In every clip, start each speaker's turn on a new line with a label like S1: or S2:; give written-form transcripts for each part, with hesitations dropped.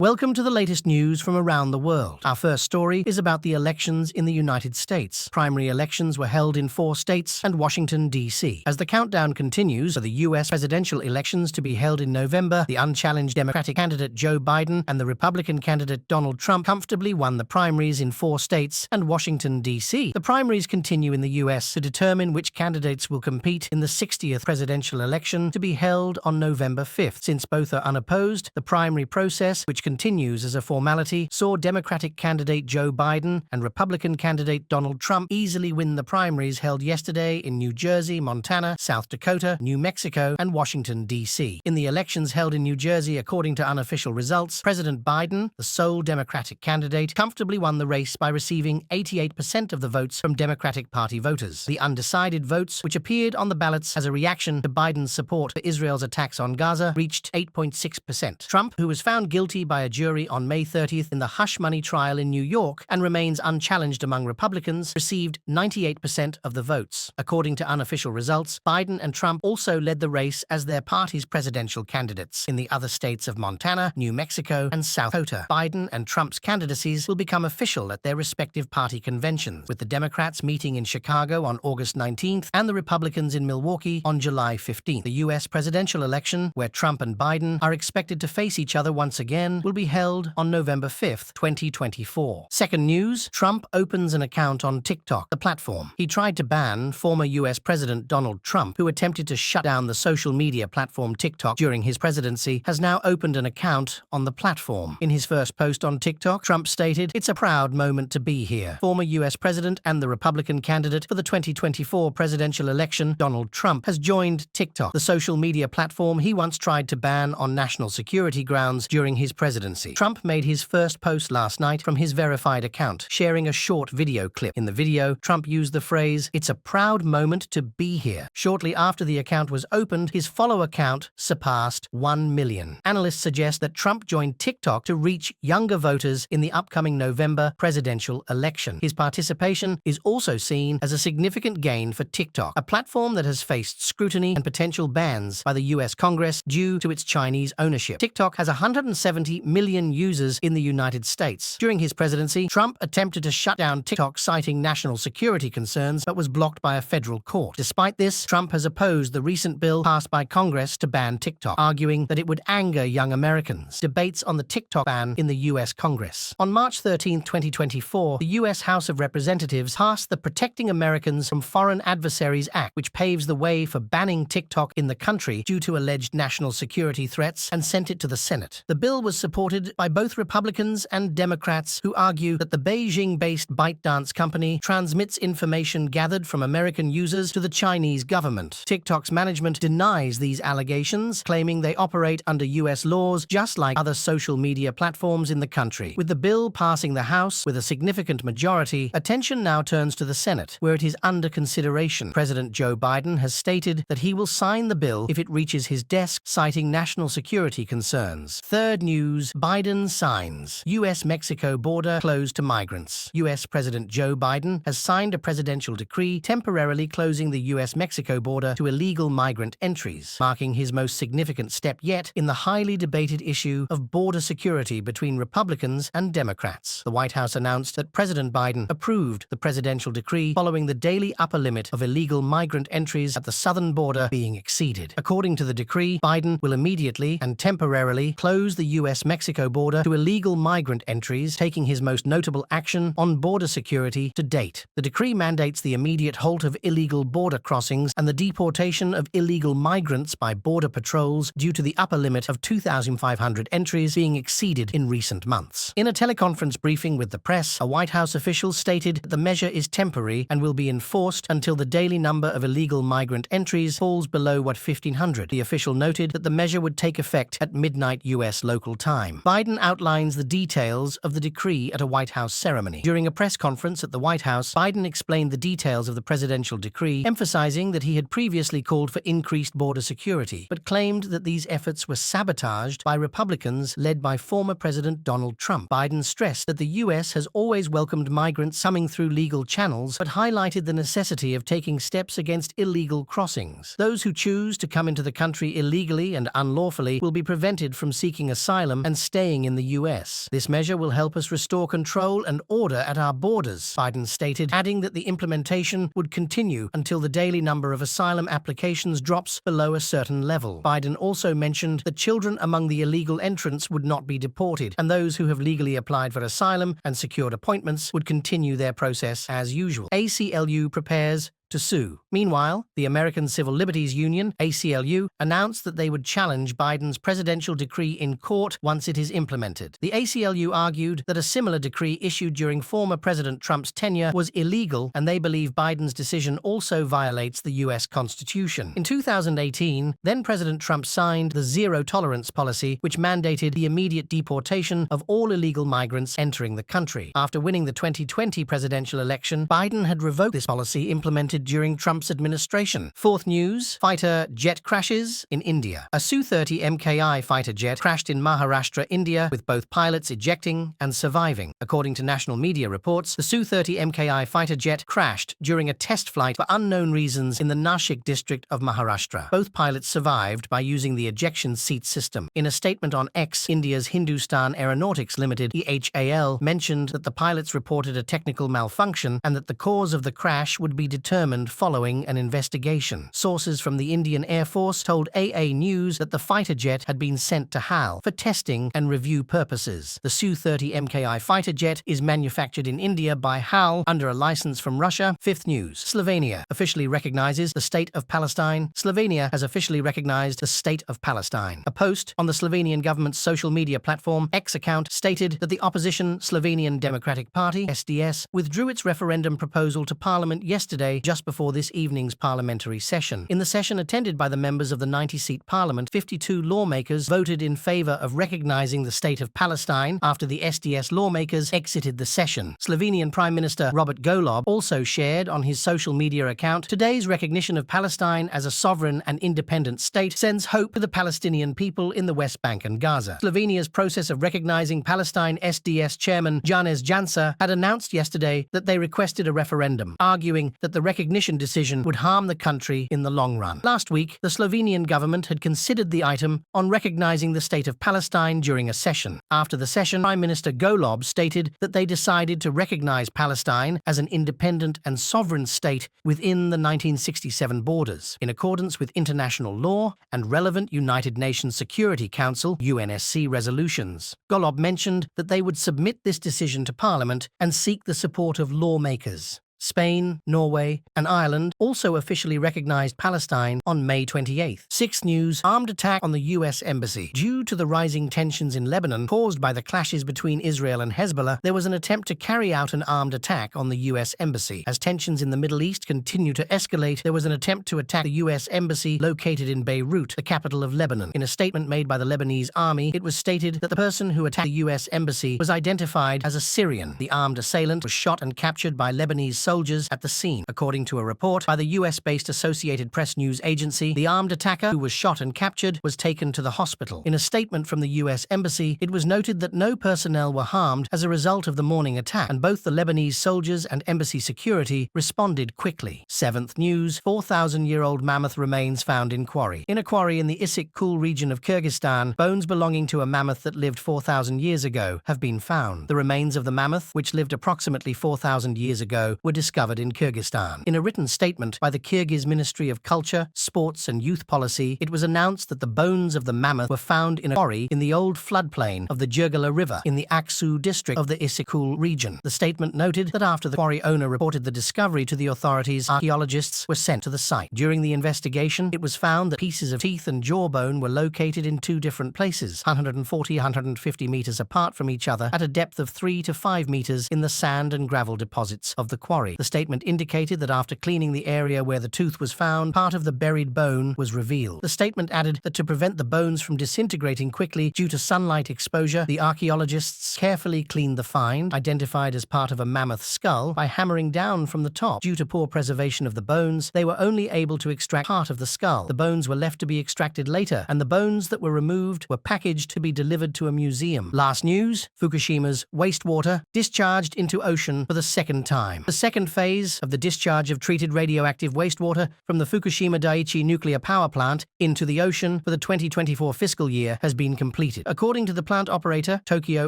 S1: Welcome to the latest news from around the world. Our first story is about the elections in the United States. Primary elections were held in 4 states and Washington, D.C. As the countdown continues for the U.S. presidential elections to be held in November, the unchallenged Democratic candidate Joe Biden and the Republican candidate Donald Trump comfortably won the primaries in 4 states and Washington, D.C. The primaries continue in the U.S. to determine which candidates will compete in the 60th presidential election to be held on November 5th. Since both are unopposed, the primary process, which continues as a formality, saw Democratic candidate Joe Biden and Republican candidate Donald Trump easily win the primaries held yesterday in New Jersey, Montana, South Dakota, New Mexico, and Washington, D.C. In the elections held in New Jersey, according to unofficial results, President Biden, the sole Democratic candidate, comfortably won the race by receiving 88% of the votes from Democratic Party voters. The undecided votes, which appeared on the ballots as a reaction to Biden's support for Israel's attacks on Gaza, reached 8.6%. Trump, who was found guilty by a jury on May 30th in the hush money trial in New York and remains unchallenged among Republicans, received 98% of the votes. According to unofficial results, Biden and Trump also led the race as their party's presidential candidates. In the other states of Montana, New Mexico, and South Dakota, Biden and Trump's candidacies will become official at their respective party conventions, with the Democrats meeting in Chicago on August 19th and the Republicans in Milwaukee on July 15th. The U.S. presidential election, where Trump and Biden are expected to face each other once again, will be held on November 5th, 2024. Second news, Trump opens an account on TikTok, the platform. He tried to ban former U.S. President Donald Trump, who attempted to shut down the social media platform TikTok during his presidency, has now opened an account on the platform. In his first post on TikTok, Trump stated, "It's a proud moment to be here." Former U.S. President and the Republican candidate for the 2024 presidential election, Donald Trump, has joined TikTok, the social media platform he once tried to ban on national security grounds during his presidency. Trump made his first post last night from his verified account, sharing a short video clip. In the video, Trump used the phrase, "It's a proud moment to be here." Shortly after the account was opened, his follower count surpassed 1 million. Analysts suggest that Trump joined TikTok to reach younger voters in the upcoming November presidential election. His participation is also seen as a significant gain for TikTok, a platform that has faced scrutiny and potential bans by the U.S. Congress due to its Chinese ownership. TikTok has 170 million users in the United States. During his presidency, Trump attempted to shut down TikTok, citing national security concerns, but was blocked by a federal court. Despite this, Trump has opposed the recent bill passed by Congress to ban TikTok, arguing that it would anger young Americans. Debates on the TikTok ban in the U.S. Congress. On March 13, 2024, the U.S. House of Representatives passed the Protecting Americans from Foreign Adversaries Act, which paves the way for banning TikTok in the country due to alleged national security threats, and sent it to the Senate. The bill was supported by both Republicans and Democrats, who argue that the Beijing-based ByteDance company transmits information gathered from American users to the Chinese government. TikTok's management denies these allegations, claiming they operate under U.S. laws just like other social media platforms in the country. With the bill passing the House with a significant majority, attention now turns to the Senate, where it is under consideration. President Joe Biden has stated that he will sign the bill if it reaches his desk, citing national security concerns. Third news, Biden signs. U.S.-Mexico border closed to migrants. U.S. President Joe Biden has signed a presidential decree temporarily closing the U.S.-Mexico border to illegal migrant entries, marking his most significant step yet in the highly debated issue of border security between Republicans and Democrats. The White House announced that President Biden approved the presidential decree following the daily upper limit of illegal migrant entries at the southern border being exceeded. According to the decree, Biden will immediately and temporarily close the U.S.-Mexico border to illegal migrant entries, taking his most notable action on border security to date. The decree mandates the immediate halt of illegal border crossings and the deportation of illegal migrants by border patrols due to the upper limit of 2,500 entries being exceeded in recent months. In a teleconference briefing with the press, a White House official stated that the measure is temporary and will be enforced until the daily number of illegal migrant entries falls below 1,500. The official noted that the measure would take effect at midnight U.S. local time. Biden outlines the details of the decree at a White House ceremony. During a press conference at the White House, Biden explained the details of the presidential decree, emphasizing that he had previously called for increased border security, but claimed that these efforts were sabotaged by Republicans led by former President Donald Trump. Biden stressed that the U.S. has always welcomed migrants coming through legal channels, but highlighted the necessity of taking steps against illegal crossings. Those who choose to come into the country illegally and unlawfully will be prevented from seeking asylum and staying in the US. This measure will help us restore control and order at our borders, Biden stated, adding that the implementation would continue until the daily number of asylum applications drops below a certain level. Biden also mentioned that children among the illegal entrants would not be deported, and those who have legally applied for asylum and secured appointments would continue their process as usual. ACLU prepares to sue. Meanwhile, the American Civil Liberties Union, ACLU, announced that they would challenge Biden's presidential decree in court once it is implemented. The ACLU argued that a similar decree issued during former President Trump's tenure was illegal, and they believe Biden's decision also violates the U.S. Constitution. In 2018, then-President Trump signed the zero-tolerance policy, which mandated the immediate deportation of all illegal migrants entering the country. After winning the 2020 presidential election, Biden had revoked this policy implemented during Trump's administration. Fourth news, fighter jet crashes in India. A Su-30 MKI fighter jet crashed in Maharashtra, India, with both pilots ejecting and surviving. According to national media reports, the Su-30 MKI fighter jet crashed during a test flight for unknown reasons in the Nashik district of Maharashtra. Both pilots survived by using the ejection seat system. In a statement on X, India's Hindustan Aeronautics Limited, HAL, mentioned that the pilots reported a technical malfunction and that the cause of the crash would be determined following an investigation. Sources from the Indian Air Force told AA News that the fighter jet had been sent to HAL for testing and review purposes. The Su-30 MKI fighter jet is manufactured in India by HAL under a license from Russia. Fifth news, Slovenia officially recognizes the state of Palestine. Slovenia has officially recognized the state of Palestine. A post on the Slovenian government's social media platform X account stated that the opposition Slovenian Democratic Party, SDS, withdrew its referendum proposal to Parliament yesterday, just before this evening's parliamentary session. In the session attended by the members of the 90-seat parliament, 52 lawmakers voted in favor of recognizing the state of Palestine after the SDS lawmakers exited the session. Slovenian Prime Minister Robert Golob also shared on his social media account, "Today's recognition of Palestine as a sovereign and independent state sends hope to the Palestinian people in the West Bank and Gaza." Slovenia's process of recognizing Palestine SDS chairman Janez Janša had announced yesterday that they requested a referendum, arguing that the recognition decision would harm the country in the long run. Last week, the Slovenian government had considered the item on recognizing the state of Palestine during a session. After the session, Prime Minister Golob stated that they decided to recognize Palestine as an independent and sovereign state within the 1967 borders, in accordance with international law and relevant United Nations Security Council (UNSC) resolutions. Golob mentioned that they would submit this decision to Parliament and seek the support of lawmakers. Spain, Norway, and Ireland also officially recognized Palestine on May 28th. Sixth news, armed attack on the U.S. Embassy. Due to the rising tensions in Lebanon caused by the clashes between Israel and Hezbollah, there was an attempt to carry out an armed attack on the U.S. Embassy. As tensions in the Middle East continue to escalate, there was an attempt to attack the U.S. Embassy located in Beirut, the capital of Lebanon. In a statement made by the Lebanese army, it was stated that the person who attacked the U.S. Embassy was identified as a Syrian. The armed assailant was shot and captured by Lebanese soldiers at the scene. According to a report by the US-based Associated Press news agency, the armed attacker who was shot and captured was taken to the hospital. In a statement from the US Embassy, it was noted that no personnel were harmed as a result of the morning attack, and both the Lebanese soldiers and embassy security responded quickly. Seventh news, 4,000-year-old mammoth remains found in quarry. In a quarry in the Issyk-Kul region of Kyrgyzstan, bones belonging to a mammoth that lived 4,000 years ago have been found. The remains of the mammoth, which lived approximately 4,000 years ago, were discovered in Kyrgyzstan. In a written statement by the Kyrgyz Ministry of Culture, Sports and Youth Policy, it was announced that the bones of the mammoth were found in a quarry in the old floodplain of the Jurgala River in the Aksu district of the Issyk-Kul region. The statement noted that after the quarry owner reported the discovery to the authorities, archaeologists were sent to the site. During the investigation, it was found that pieces of teeth and jawbone were located in two different places, 140-150 meters apart from each other at a depth of 3 to 5 meters in the sand and gravel deposits of the quarry. The statement indicated that after cleaning the area where the tooth was found, part of the buried bone was revealed. The statement added that to prevent the bones from disintegrating quickly due to sunlight exposure, the archaeologists carefully cleaned the find, identified as part of a mammoth skull, by hammering down from the top. Due to poor preservation of the bones, they were only able to extract part of the skull. The bones were left to be extracted later, and the bones that were removed were packaged to be delivered to a museum. Last news, Fukushima's wastewater discharged into ocean for the second time. The second second phase of the discharge of treated radioactive wastewater from the Fukushima Daiichi nuclear power plant into the ocean for the 2024 fiscal year has been completed. According to the plant operator, Tokyo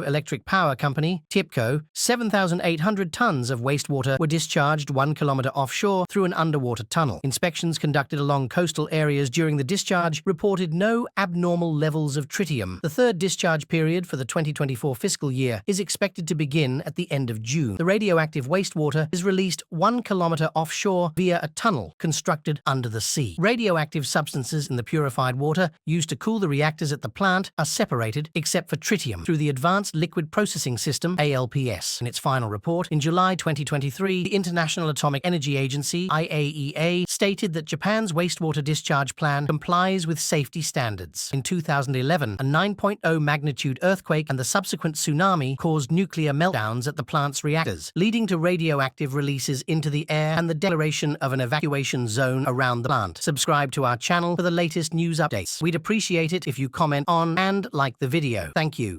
S1: Electric Power Company, TEPCO, 7,800 tons of wastewater were discharged 1 kilometer offshore through an underwater tunnel. Inspections conducted along coastal areas during the discharge reported no abnormal levels of tritium. The third discharge period for the 2024 fiscal year is expected to begin at the end of June. The radioactive wastewater is released 1 kilometer offshore via a tunnel constructed under the sea. Radioactive substances in the purified water used to cool the reactors at the plant are separated, except for tritium, through the Advanced Liquid Processing System (ALPS). In its final report in July 2023, the International Atomic Energy Agency (IAEA) stated that Japan's wastewater discharge plan complies with safety standards. In 2011, a 9.0 magnitude earthquake and the subsequent tsunami caused nuclear meltdowns at the plant's reactors, leading to radioactive releases into the air and the declaration of an evacuation zone around the plant. Subscribe to our channel for the latest news updates. We'd appreciate it if you comment on and like the video. Thank you.